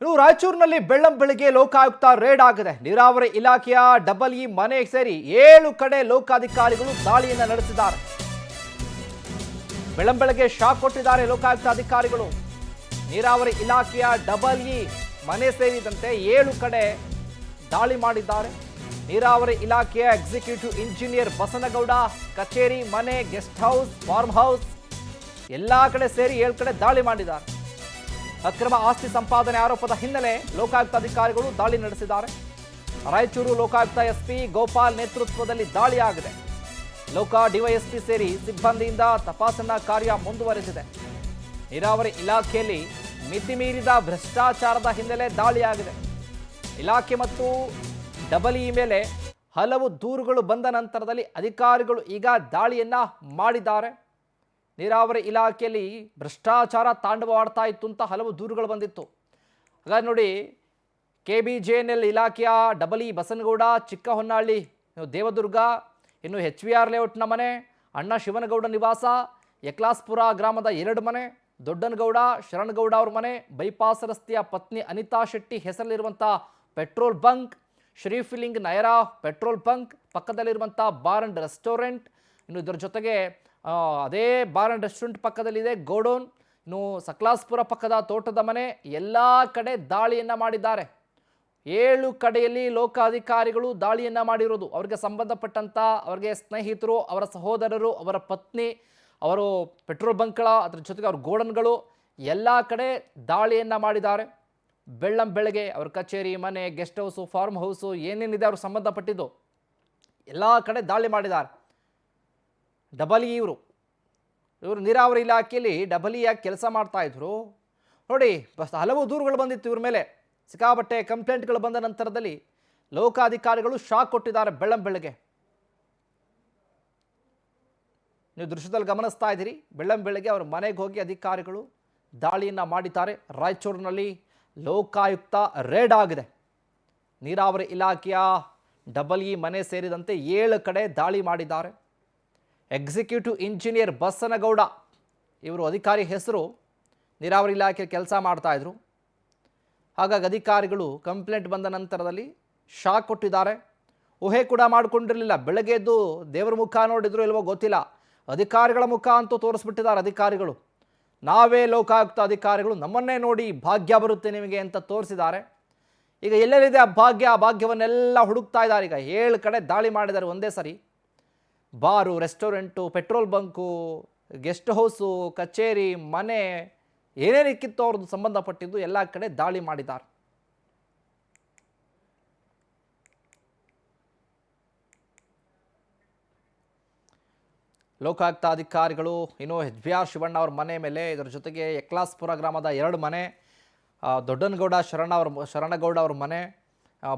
ಇನ್ನು ರಾಯಚೂರಿನಲ್ಲಿ ಬೆಳ್ಳಂಬೆಳಗ್ಗೆ ಲೋಕಾಯುಕ್ತ ರೇಡ್ ಆಗಿದೆ. ನೀರಾವರಿ ಇಲಾಖೆಯ ಡಬಲ್ ಇ ಮನೆ ಸೇರಿ 7 ಕಡೆ ಲೋಕಾಧಿಕಾರಿಗಳು ದಾಳಿಯನ್ನು ನಡೆಸಿದ್ದಾರೆ. ಬೆಳ್ಳಂಬೆಳಗ್ಗೆ ಶಾಕ್ ಕೊಟ್ಟಿದ್ದಾರೆ ಲೋಕಾಯುಕ್ತ ಅಧಿಕಾರಿಗಳು. ನೀರಾವರಿ ಇಲಾಖೆಯ ಡಬಲ್ ಇ ಮನೆ ಸೇರಿದಂತೆ 7 ಕಡೆ ದಾಳಿ ಮಾಡಿದ್ದಾರೆ. ನೀರಾವರಿ ಇಲಾಖೆಯ ಎಕ್ಸಿಕ್ಯೂಟಿವ್ ಇಂಜಿನಿಯರ್ ಬಸನಗೌಡ ಕಚೇರಿ, ಮನೆ, ಗೆಸ್ಟ್ ಹೌಸ್, ಫಾರ್ಮ್ ಹೌಸ್ ಎಲ್ಲ ಕಡೆ ಸೇರಿ 7 ಕಡೆ ದಾಳಿ ಮಾಡಿದ್ದಾರೆ. ಅಕ್ರಮ ಆಸ್ತಿ ಸಂಪಾದನೆ ಆರೋಪದ ಹಿನ್ನೆಲೆ ಲೋಕಾಯುಕ್ತ ಅಧಿಕಾರಿಗಳು ದಾಳಿ ನಡೆಸಿದ್ದಾರೆ. ರಾಯಚೂರು ಲೋಕಾಯುಕ್ತ ಎಸ್ಪಿ ಗೋಪಾಲ್ ನೇತೃತ್ವದಲ್ಲಿ ದಾಳಿಯಾಗಿದೆ. ಲೋಕ ಡಿವೈಎಸ್ಪಿ ಸೇರಿ ಸಿಬ್ಬಂದಿಯಿಂದ ತಪಾಸಣಾ ಕಾರ್ಯ ಮುಂದುವರೆದಿದೆ. ನೀರಾವರಿ ಇಲಾಖೆಯಲ್ಲಿ ಮಿತಿ ಮೀರಿದ ಭ್ರಷ್ಟಾಚಾರದ ಹಿನ್ನೆಲೆ ದಾಳಿಯಾಗಿದೆ. ಇಲಾಖೆ ಮತ್ತು ಡಬಲ್ ಇ ಮೇಲೆ ಹಲವು ದೂರುಗಳು ಬಂದ ನಂತರದಲ್ಲಿ ಅಧಿಕಾರಿಗಳು ಈಗ ದಾಳಿಯನ್ನ ಮಾಡಿದ್ದಾರೆ. ನೀರಾವರಿ ಇಲಾಖೆಯಲ್ಲಿ ಭ್ರಷ್ಟಾಚಾರ ತಾಂಡವವಾಡ್ತಾ ಇತ್ತು ಅಂತ ಹಲವು ದೂರುಗಳು ಬಂದಿತ್ತು. ಹಾಗಾಗಿ ನೋಡಿ, KBJNL ಇಲಾಖೆಯ ಡಬಲ್ ಇ ಬಸನಗೌಡ, ಚಿಕ್ಕಹೊನ್ನಾಳಿ, ದೇವದುರ್ಗ, ಇನ್ನು HVR ಲೇಔಟ್ನ ಮನೆ, ಅಣ್ಣ ಶಿವನಗೌಡ ನಿವಾಸ, ಯಕ್ಲಾಸ್ಪುರ ಗ್ರಾಮದ 2 ಮನೆ, ದೊಡ್ಡನಗೌಡ, ಶರಣಗೌಡ ಅವ್ರ ಮನೆ, ಬೈಪಾಸ್ ರಸ್ತೆಯ ಪತ್ನಿ ಅನಿತಾ ಶೆಟ್ಟಿ ಹೆಸರಲ್ಲಿರುವಂಥ petrol bunk, Shri filling Nayara petrol bunk ಪಕ್ಕದಲ್ಲಿರುವಂಥ ಬಾರ್ ಅಂಡ್ ರೆಸ್ಟೋರೆಂಟ್, ಇನ್ನು ಇದರ ಜೊತೆಗೆ ಅದೇ ಬಾರ್ ಅಂಡ್ ರೆಸ್ಟೋರೆಂಟ್ ಪಕ್ಕದಲ್ಲಿದೆ ಗೋಡೌನ್, ಇನ್ನು ಸಕ್ಲಾಸ್ಪುರ ಪಕ್ಕದ ತೋಟದ ಮನೆ, ಎಲ್ಲ ಕಡೆ ದಾಳಿಯನ್ನು ಮಾಡಿದ್ದಾರೆ. 7 ಕಡೆಯಲ್ಲಿ ಲೋಕಾಧಿಕಾರಿಗಳು ದಾಳಿಯನ್ನು ಮಾಡಿರೋದು. ಅವರಿಗೆ ಸಂಬಂಧಪಟ್ಟಂಥ ಅವರಿಗೆ ಸ್ನೇಹಿತರು, ಅವರ ಸಹೋದರರು, ಅವರ ಪತ್ನಿ, ಅವರು ಪೆಟ್ರೋಲ್ ಬಂಕ್ಗಳ ಅದರ ಜೊತೆಗೆ ಅವ್ರ ಗೋಡನ್ಗಳು ಎಲ್ಲ ಕಡೆ ದಾಳಿಯನ್ನು ಮಾಡಿದ್ದಾರೆ. ಬೆಳ್ಳಂಬೆಳಗ್ಗೆ ಅವ್ರ ಕಚೇರಿ, ಮನೆ, ಗೆಸ್ಟ್ ಹೌಸು, ಫಾರ್ಮ್ ಹೌಸು ಏನೇನಿದೆ ಅವ್ರಿಗೆ ಸಂಬಂಧಪಟ್ಟಿದ್ದು ಎಲ್ಲ ಕಡೆ ದಾಳಿ ಮಾಡಿದ್ದಾರೆ. ಡಬಲ್ ಇ ಇವರು ನೀರಾವರಿ ಇಲಾಖೆಯಲ್ಲಿ ಡಬಲ್ ಇ ಆಗಿ ಕೆಲಸ ಮಾಡ್ತಾ ಇದ್ರು. ನೋಡಿ, ಹಲವು ದೂರುಗಳು ಬಂದಿತ್ತು ಇವ್ರ ಮೇಲೆ. ಸಿಕ್ಕಾಪಟ್ಟೆ ಕಂಪ್ಲೇಂಟ್ಗಳು ಬಂದ ನಂತರದಲ್ಲಿ ಲೋಕಾಧಿಕಾರಿಗಳು ಶಾಕ್ ಕೊಟ್ಟಿದ್ದಾರೆ ಬೆಳ್ಳಂಬೆಳಗ್ಗೆ. ನೀವು ದೃಶ್ಯದಲ್ಲಿ ಗಮನಿಸ್ತಾ ಇದ್ದೀರಿ. ಬೆಳ್ಳಂಬೆಳಗ್ಗೆ ಅವ್ರ ಮನೆಗೆ ಹೋಗಿ ಅಧಿಕಾರಿಗಳು ದಾಳಿಯನ್ನು ಮಾಡಿದ್ದಾರೆ. ರಾಯಚೂರಿನಲ್ಲಿ ಲೋಕಾಯುಕ್ತ ರೇಡ್ ಆಗಿದೆ. ನೀರಾವರಿ ಇಲಾಖೆಯ ಡಬಲ್ ಇ ಮನೆ ಸೇರಿದಂತೆ 7 ಕಡೆ ದಾಳಿ ಮಾಡಿದ್ದಾರೆ. ಎಕ್ಸಿಕ್ಯೂಟಿವ್ ಇಂಜಿನಿಯರ್ ಬಸನಗೌಡ ಇವರು ಅಧಿಕಾರಿ ಹೆಸರು. ನೀರಾವರಿ ಇಲಾಖೆ ಕೆಲಸ ಮಾಡ್ತಾಯಿದ್ರು. ಹಾಗಾಗಿ ಅಧಿಕಾರಿಗಳು ಕಂಪ್ಲೇಂಟ್ ಬಂದ ನಂತರದಲ್ಲಿ ಶಾಕ್ ಕೊಟ್ಟಿದ್ದಾರೆ. ಊಹೆ ಕೂಡ ಮಾಡಿಕೊಂಡಿರಲಿಲ್ಲ. ಬೆಳಗ್ಗೆ ಎದ್ದು ದೇವರ ಮುಖ ನೋಡಿದ್ರು ಇಲ್ವೋ ಗೊತ್ತಿಲ್ಲ, ಅಧಿಕಾರಿಗಳ ಮುಖ ಅಂತೂ ತೋರಿಸ್ಬಿಟ್ಟಿದ್ದಾರೆ ಅಧಿಕಾರಿಗಳು. ನಾವೇ ಲೋಕಾಯುಕ್ತ ಅಧಿಕಾರಿಗಳು, ನಮ್ಮನ್ನೇ ನೋಡಿ ಭಾಗ್ಯ ಬರುತ್ತೆ ನಿಮಗೆ ಅಂತ ತೋರಿಸಿದ್ದಾರೆ. ಈಗ ಎಲ್ಲೆಲ್ಲಿದೆ ಆ ಭಾಗ್ಯವನ್ನೆಲ್ಲ ಹುಡುಕ್ತಾ ಇದ್ದಾರೆ. ಈಗ 7 ಕಡೆ ದಾಳಿ ಮಾಡಿದ್ದಾರೆ ಒಂದೇ ಸರಿ. Bar, restaurant, petrol bunk, guest house, ಕಚೇರಿ, ಮನೆ ಏನೇನಿಕ್ಕಿತ್ತು ಅವ್ರದ್ದು ಸಂಬಂಧಪಟ್ಟಿದ್ದು ಎಲ್ಲ ಕಡೆ ದಾಳಿ ಮಾಡಿದ್ದಾರೆ. ಲೋಕಾಯುಕ್ತ ಅಧಿಕಾರಿಗಳು ಇನ್ನು HBR ಶಿವಣ್ಣ ಅವ್ರ ಮನೆ ಮೇಲೆ, ಇದರ ಜೊತೆಗೆ ಯಕ್ಲಾಸ್ಪುರ ಗ್ರಾಮದ 2 ಮನೆ, ದೊಡ್ಡನಗೌಡ ಶರಣಗೌಡ ಅವ್ರ ಮನೆ,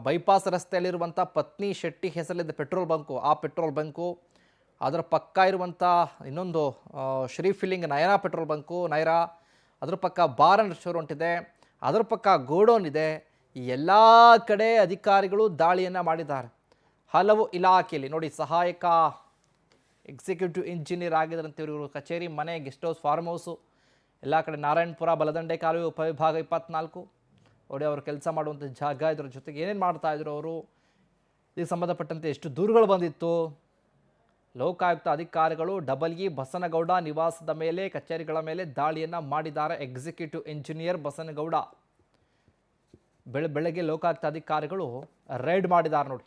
ಬೈಪಾಸ್ ರಸ್ತೆಯಲ್ಲಿರುವಂಥ ಪತ್ನಿ ಶೆಟ್ಟಿ ಹೆಸರಲ್ಲಿದ್ದ ಪೆಟ್ರೋಲ್ ಬಂಕು, ಆ ಪೆಟ್ರೋಲ್ ಬಂಕು, ಅದರ ಪಕ್ಕ ಇರುವಂಥ ಇನ್ನೊಂದು ಶ್ರೀಫಿಲಿಂಗ್ ನಯರಾ ಪೆಟ್ರೋಲ್ ಬಂಕು ನಯರಾ, ಅದರ ಪಕ್ಕ ಬಾರ್ ಅಂಡ್ ರೆಸ್ಟೋರೆಂಟ್ ಇದೆ, ಅದರ ಪಕ್ಕ ಗೋಡೌನ್ ಇದೆ. ಈ ಎಲ್ಲ ಕಡೆ ಅಧಿಕಾರಿಗಳು ದಾಳಿಯನ್ನು ಮಾಡಿದ್ದಾರೆ. ಹಲವು ಇಲಾಖೆಯಲ್ಲಿ ನೋಡಿ, ಸಹಾಯಕ ಎಕ್ಸಿಕ್ಯೂಟಿವ್ ಇಂಜಿನಿಯರ್ ಆಗಿದ್ದಂತೆ ಇವರು ಕಚೇರಿ, ಮನೆ, ಗೆಸ್ಟ್ ಹೌಸ್, ಫಾರ್ಮ್ ಹೌಸು ಎಲ್ಲ ಕಡೆ ನಾರಾಯಣಪುರ ಬಲದಂಡೆ ಕಾಲುವೆ ಉಪವಿಭಾಗ 24 ನೋಡಿ ಅವರು ಕೆಲಸ ಮಾಡುವಂಥ ಜಾಗ. ಇದರ ಜೊತೆಗೆ ಏನೇನು ಮಾಡ್ತಾಯಿದ್ರು ಅವರು, ಇದಕ್ಕೆ ಸಂಬಂಧಪಟ್ಟಂತೆ ಎಷ್ಟು ದೂರುಗಳು ಬಂದಿತ್ತು. ಲೋಕಾಯುಕ್ತ ಅಧಿಕಾರಿಗಳು ಡಬಲ್ ಇ ಬಸನಗೌಡ ನಿವಾಸದ ಮೇಲೆ, ಕಚೇರಿಗಳ ಮೇಲೆ ದಾಳಿಯನ್ನು ಮಾಡಿದ್ದಾರೆ. ಎಕ್ಸಿಕ್ಯೂಟಿವ್ ಇಂಜಿನಿಯರ್ ಬಸನಗೌಡ ಬೆಳಗ್ಗೆ ಲೋಕಾಯುಕ್ತ ಅಧಿಕಾರಿಗಳು ರೇಡ್ ಮಾಡಿದ್ದಾರೆ ನೋಡಿ.